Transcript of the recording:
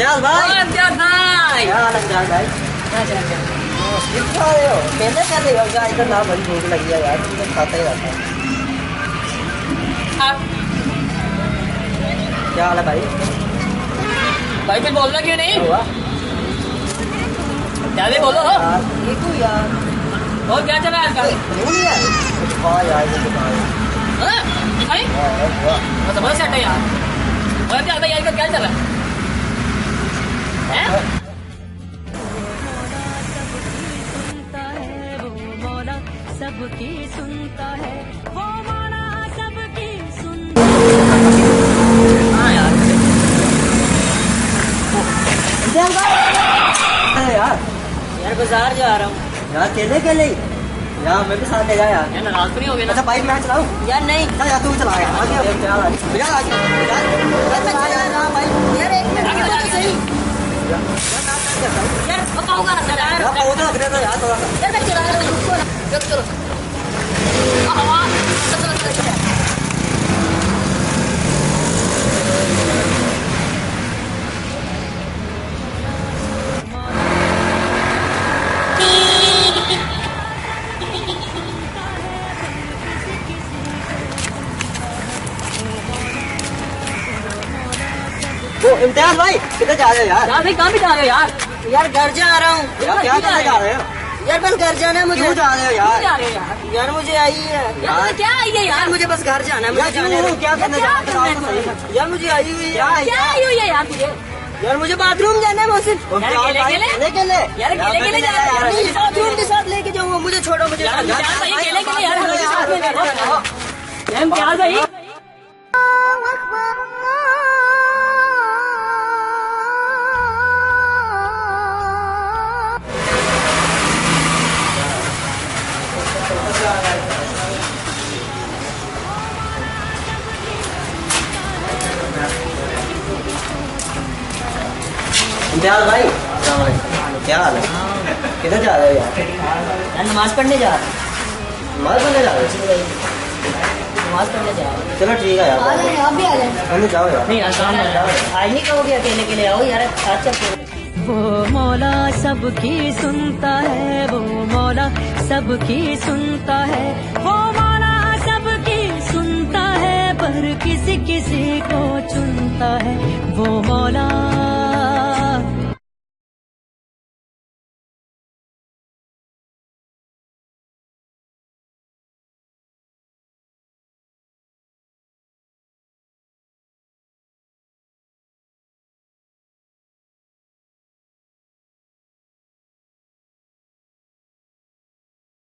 इम्तियाज भाई। इम्तियाज भाई क्या हाल है इम्तियाज भाई? कितना हो? कहते कहते हो क्या इधर ना बड़ी भूख लगी है यार, तुम तो खाता ही रहता है। क्या हाल है भाई? भाई कुछ बोलना क्यों नहीं? हुआ क्या भी बोलो यार, ये क्यों यार? और क्या चल रहा है आजकल? क्यों नहीं यार? कुछ खा यार, ये तो खा यार। हाँ? भाई मतलब बहुत सेट है यार। और इम्तियाज भाई आजकल क्या चल रहा है? हैं? सबकी सुनता है वो मौला, सबकी सुनता हाँ यार अरे यार यार बाजार जा रहा हूँ यार, केले केले यार, मैं भी साथ ले जा यार। यार नाराज तो नहीं हो गया अच्छा ना? बाइक मैं चलाऊं? यार नहीं चल यार, तू चला यार। आगे यार, यार आगे यार, यार मैं चला यार भाई। यार एक मिनट आगे सही यार पकाऊंगा ना यार यार पौधा लग रहा था यार थोड़ा सा। यार मैं चला रहा हूँ रुको ना चलो हवा चलो वो इम्तियाज भाई किधर जा रहे हो यार? यार भाई कहाँ भी जा रहे हो यार? यार घर जा रहा हूँ यार क्या करने जा रहे हो? यार बस घर जाना है मुझे। क्यों जा रहे हो कहाँ यार? जा रहे हो यार? यार मुझे आई है यार क्या आई है यार? मुझे बस घर जाना है, मुझे यार जाने क्यों? दो। क्या करने जा रहे हो? यार मुझे आई हुई है। क्या आई हुई है यार तुझे? यार मुझे बाथरूम जाना है मोहसिन। यार केले केले केले केले यार केले केले जा रहे हो यार? बाथरूम के साथ लेके जाऊंगा, मुझे छोड़ो, मुझे यार जाना है। इम्तियाज भाई केले केले यार हमारे साथ में कर रहे हो। यार इम्तियाज भाई इम्तियाज भाई क्या हाल है? किधर जा रहे हो यार? यार नमाज पढ़ने जा रहा हूँ। नमाज पढ़ने जा रहे हो? नमाज पढ़ने जा रहा हूँ। चलो ठीक है यार, आ जाए, आप भी आ जाए। हम जाओ यार। नहीं आसान है यार। आज नहीं कहोगे अकेले के लिए आओ यार साथ चलते हैं। वो मौला सबकी सुनता है, वो मौला सबकी सुनता है, वो मौला सबकी सुनता है, पर किसी किसी को चुनता है वो मौला।